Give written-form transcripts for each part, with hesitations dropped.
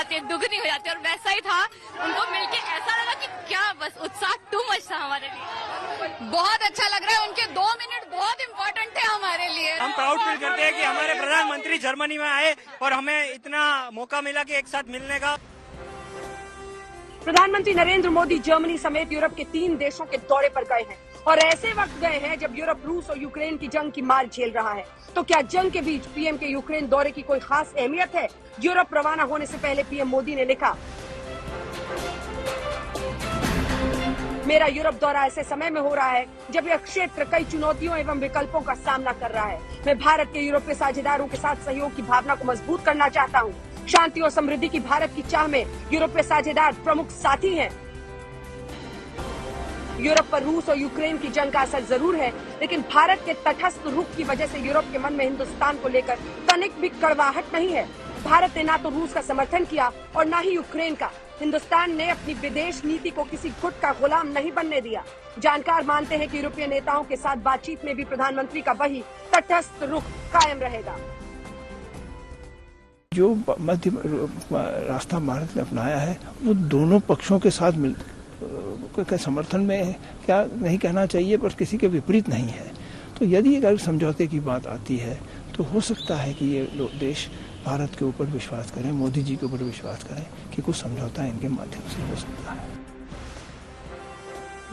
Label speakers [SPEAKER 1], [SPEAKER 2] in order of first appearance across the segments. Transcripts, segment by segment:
[SPEAKER 1] जाती है, दुगनी हो जाती है। और वैसा ही था, उनको मिलके ऐसा लगा कि क्या बस उत्साह टू मच था हमारे लिए। बहुत अच्छा लग रहा है, उनके 2 मिनट बहुत इम्पोर्टेंट थे हमारे लिए।
[SPEAKER 2] हम प्राउड फील करते हैं कि हमारे प्रधानमंत्री जर्मनी में आए और हमें इतना मौका मिला कि एक साथ मिलने का।
[SPEAKER 3] प्रधानमंत्री नरेंद्र मोदी जर्मनी समेत यूरोप के 3 देशों के दौरे पर गए हैं और ऐसे वक्त गए हैं जब यूरोप रूस और यूक्रेन की जंग की मार झेल रहा है। तो क्या जंग के बीच पीएम के यूक्रेन दौरे की कोई खास अहमियत है? यूरोप रवाना होने से पहले पीएम मोदी ने लिखा, मेरा यूरोप दौरा ऐसे समय में हो रहा है जब यह क्षेत्र कई चुनौतियों एवं विकल्पों का सामना कर रहा है। मैं भारत के यूरोपीय साझेदारों के साथ सहयोग की भावना को मजबूत करना चाहता हूँ। शांति और समृद्धि की भारत की चाह में यूरोपीय साझेदार प्रमुख साथी हैं। यूरोप पर रूस और यूक्रेन की जंग का असर जरूर है, लेकिन भारत के तटस्थ रुख की वजह से यूरोप के मन में हिंदुस्तान को लेकर तनिक भी कड़वाहट नहीं है। भारत ने ना तो रूस का समर्थन किया और ना ही यूक्रेन का। हिंदुस्तान ने अपनी विदेश नीति को किसी गुट का गुलाम नहीं बनने दिया। जानकार मानते हैं कि यूरोपीय नेताओं के साथ बातचीत में भी प्रधानमंत्री का वही तटस्थ रुख कायम रहेगा।
[SPEAKER 4] जो मध्य रास्ता भारत ने अपनाया है वो दोनों पक्षों के साथ के समर्थन में क्या नहीं कहना चाहिए, पर किसी के विपरीत नहीं है। तो यदि अगर समझौते की बात आती है तो हो सकता है कि ये देश भारत के ऊपर विश्वास करें, मोदी जी के ऊपर विश्वास करें कि कुछ समझौता इनके माध्यम से हो सकता है।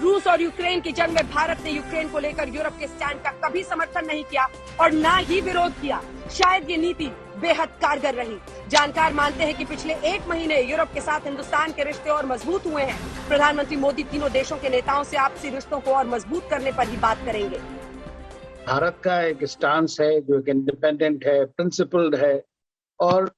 [SPEAKER 3] रूस और यूक्रेन की जंग में भारत ने यूक्रेन को लेकर यूरोप के स्टैंड का कभी समर्थन नहीं किया और ना ही विरोध किया। शायद ये नीति बेहद कारगर रही। जानकार मानते हैं कि पिछले 1 महीने यूरोप के साथ हिंदुस्तान के रिश्ते और मजबूत हुए हैं। प्रधानमंत्री मोदी तीनों देशों के नेताओं से आपसी रिश्तों को और मजबूत करने पर ही बात करेंगे।
[SPEAKER 5] भारत का एक स्टांस है जो एक इंडिपेंडेंट है, प्रिंसिपल्ड है और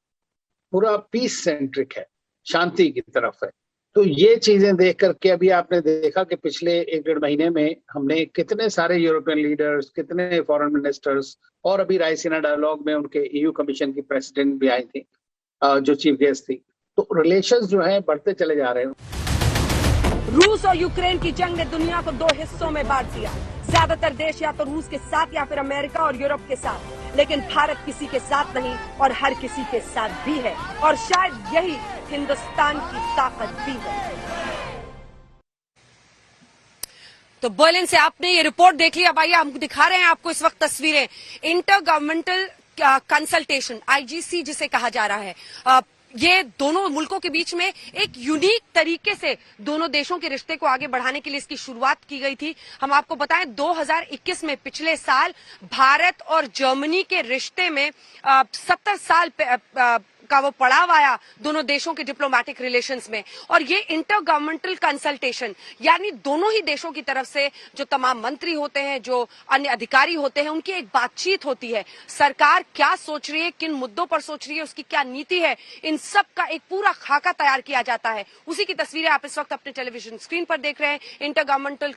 [SPEAKER 5] पूरा पीस सेंट्रिक है, शांति की तरफ है। तो ये चीजें देख करके अभी आपने देखा कि पिछले 1-1.5 महीने में हमने कितने सारे यूरोपियन लीडर्स, कितने फॉरेन मिनिस्टर्स और अभी रायसीना डायलॉग में उनके ईयू कमीशन की प्रेसिडेंट भी आई थी, जो चीफ गेस्ट थी। तो रिलेशंस जो है बढ़ते चले जा रहे हैं।
[SPEAKER 3] रूस और यूक्रेन की जंग ने दुनिया को 2 हिस्सों में बांट दिया। ज्यादातर देश या तो रूस के साथ या फिर अमेरिका और यूरोप के साथ, लेकिन भारत किसी के साथ नहीं और हर किसी के साथ भी है। और शायद यही हिंदुस्तान की ताकत भी है।
[SPEAKER 6] तो बर्लिन से आपने ये रिपोर्ट देख ली। अब आइए हम दिखा रहे हैं आपको इस वक्त तस्वीरें। इंटर गवर्नमेंटल कंसल्टेशन, आईजीसी जिसे कहा जा रहा है, ये दोनों मुल्कों के बीच में एक यूनिक तरीके से दोनों देशों के रिश्ते को आगे बढ़ाने के लिए इसकी शुरुआत की गई थी। हम आपको बताएं 2021 में, पिछले साल, भारत और जर्मनी के रिश्ते में 70 साल का वो पड़ाव आया दोनों देशों के डिप्लोमेटिक रिलेशंस में। और ये इंटर गवर्नमेंटल कंसल्टेशन, यानी दोनों ही देशों की तरफ से जो तमाम मंत्री होते हैं, जो अन्य अधिकारी होते हैं, उनकी एक बातचीत होती है। सरकार क्या सोच रही है, किन मुद्दों पर सोच रही है, उसकी क्या नीति है, इन सब का एक पूरा खाका तैयार किया जाता है। उसी की तस्वीरें आप इस वक्त अपने टेलीविजन स्क्रीन पर देख रहे हैं। इंटर गवर्नमेंटल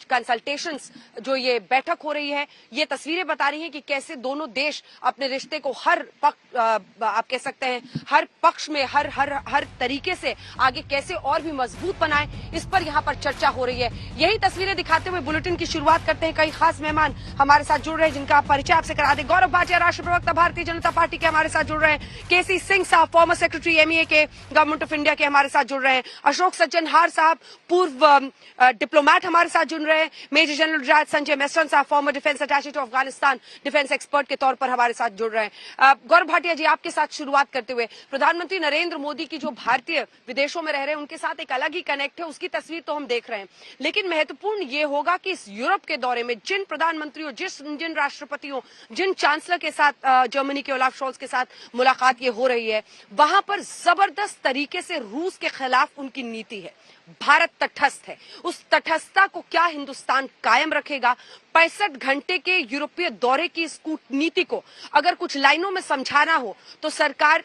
[SPEAKER 6] कंसल्टेशंस जो ये बैठक हो रही है, ये तस्वीरें बता रही हैं कि कैसे दोनों देश अपने रिश्ते को हर पक्ष, आप कह सकते हैं हर पक्ष में, हर तरीके से आगे कैसे और भी मजबूत बनाएं, इस पर यहाँ पर चर्चा हो रही है। यही तस्वीरें दिखाते हुए बुलेटिन की शुरुआत करते हैं। कई खास मेहमान हमारे साथ जुड़ रहे हैं जिनका परिचय आपसे करा दें। गौरव भाटिया, राष्ट्रीय प्रवक्ता भारतीय जनता पार्टी के, हमारे साथ जुड़ रहे हैं। केसी सिंह साहब, फॉर्मर सेक्रेटरी एमईए के, गवर्नमेंट ऑफ इंडिया के, हमारे साथ जुड़ रहे हैं। अशोक सज्जनहार साहब, पूर्व डिप्लोमैट, हमारे साथ जुड़ रहे हैं। Major general retired Sanjay Mestan साहब, former defence attache to Afghanistan, defence expert के तौर पर हमारे साथ जुड़ रहे हैं। गौरव भाटिया जी, आपके साथ शुरुआत करते हुए, प्रधानमंत्री नरेंद्र मोदी की जो भारतीय विदेशों में रह रहे हैं उनके साथ एक अलग ही कनेक्ट है, उसकी तस्वीर तो हम देख रहे हैं। लेकिन महत्वपूर्ण ये होगा कि इस यूरोप के दौरे में जिन प्रधानमंत्रियों, जिन राष्ट्रपतियों, जिन चांसलर के साथ, जर्मनी के ओलाफ शोल्ज के साथ मुलाकात ये हो रही है, वहां पर जबरदस्त तरीके से रूस के खिलाफ उनकी नीति है। भारत तटस्थ है। उस तटस्थता को क्या हिंदुस्तान कायम रखेगा? 65 घंटे के यूरोपीय दौरे की इस कूटनीति को अगर कुछ लाइनों में समझाना हो तो सरकार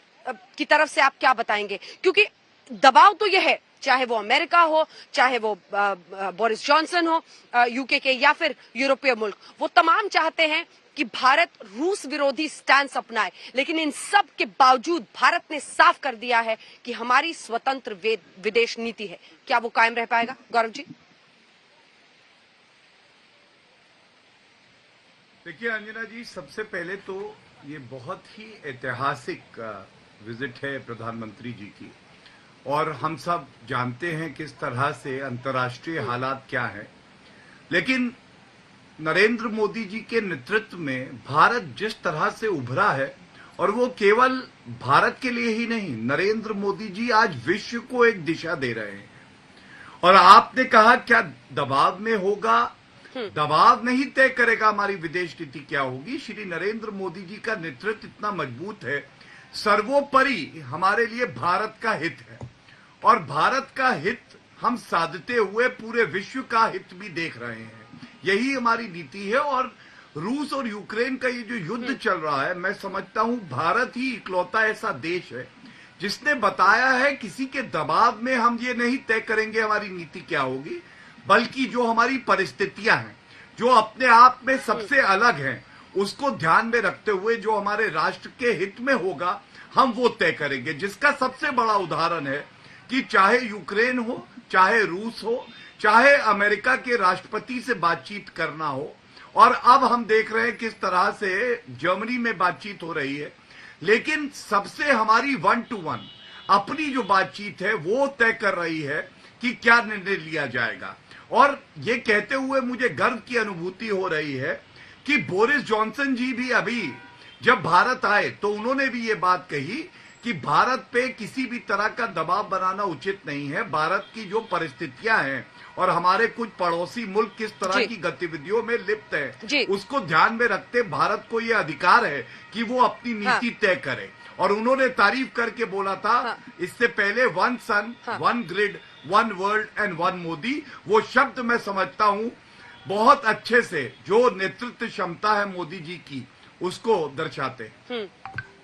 [SPEAKER 6] की तरफ से आप क्या बताएंगे? क्योंकि दबाव तो यह है, चाहे वो अमेरिका हो, चाहे वो बोरिस जॉनसन हो यूके के, या फिर यूरोपीय मुल्क, वो तमाम चाहते हैं कि भारत रूस विरोधी स्टैंस अपनाए। लेकिन इन सब के बावजूद भारत ने साफ कर दिया है कि हमारी स्वतंत्र विदेश नीति है। क्या वो कायम रह पाएगा? गौरव जी।
[SPEAKER 7] देखिए अंजना जी, सबसे पहले तो ये बहुत ही ऐतिहासिक विजिट है प्रधानमंत्री जी की, और हम सब जानते हैं किस तरह से अंतर्राष्ट्रीय हालात क्या है, लेकिन नरेंद्र मोदी जी के नेतृत्व में भारत जिस तरह से उभरा है, और वो केवल भारत के लिए ही नहीं, नरेंद्र मोदी जी आज विश्व को एक दिशा दे रहे हैं। और आपने कहा क्या दबाव में होगा, दबाव नहीं तय करेगा हमारी विदेश नीति क्या होगी। श्री नरेंद्र मोदी जी का नेतृत्व इतना मजबूत है, सर्वोपरि हमारे लिए भारत का हित है, और भारत का हित हम साधते हुए पूरे विश्व का हित भी देख रहे हैं। यही हमारी नीति है। और रूस और यूक्रेन का ये जो युद्ध चल रहा है, मैं समझता हूं भारत ही इकलौता ऐसा देश है जिसने बताया है किसी के दबाव में हम ये नहीं तय करेंगे हमारी नीति क्या होगी, बल्कि जो हमारी परिस्थितियां हैं, जो अपने आप में सबसे अलग हैं, उसको ध्यान में रखते हुए जो हमारे राष्ट्र के हित में होगा हम वो तय करेंगे। जिसका सबसे बड़ा उदाहरण है कि चाहे यूक्रेन हो, चाहे रूस हो, चाहे अमेरिका के राष्ट्रपति से बातचीत करना हो, और अब हम देख रहे हैं किस तरह से जर्मनी में बातचीत हो रही है, लेकिन सबसे हमारी 1 to 1 अपनी जो बातचीत है वो तय कर रही है कि क्या निर्णय लिया जाएगा। और ये कहते हुए मुझे गर्व की अनुभूति हो रही है कि बोरिस जॉनसन जी भी अभी जब भारत आए तो उन्होंने भी ये बात कही कि भारत पे किसी भी तरह का दबाव बनाना उचित नहीं है। भारत की जो परिस्थितियां हैं और हमारे कुछ पड़ोसी मुल्क किस तरह की गतिविधियों में लिप्त है, उसको ध्यान में रखते भारत को ये अधिकार है कि वो अपनी नीति तय करे। और उन्होंने तारीफ करके बोला था इससे पहले 1 सन, 1 ग्रिड, 1 वर्ल्ड एंड 1 मोदी, वो शब्द मैं समझता हूं बहुत अच्छे से जो नेतृत्व क्षमता है मोदी जी की उसको दर्शाते।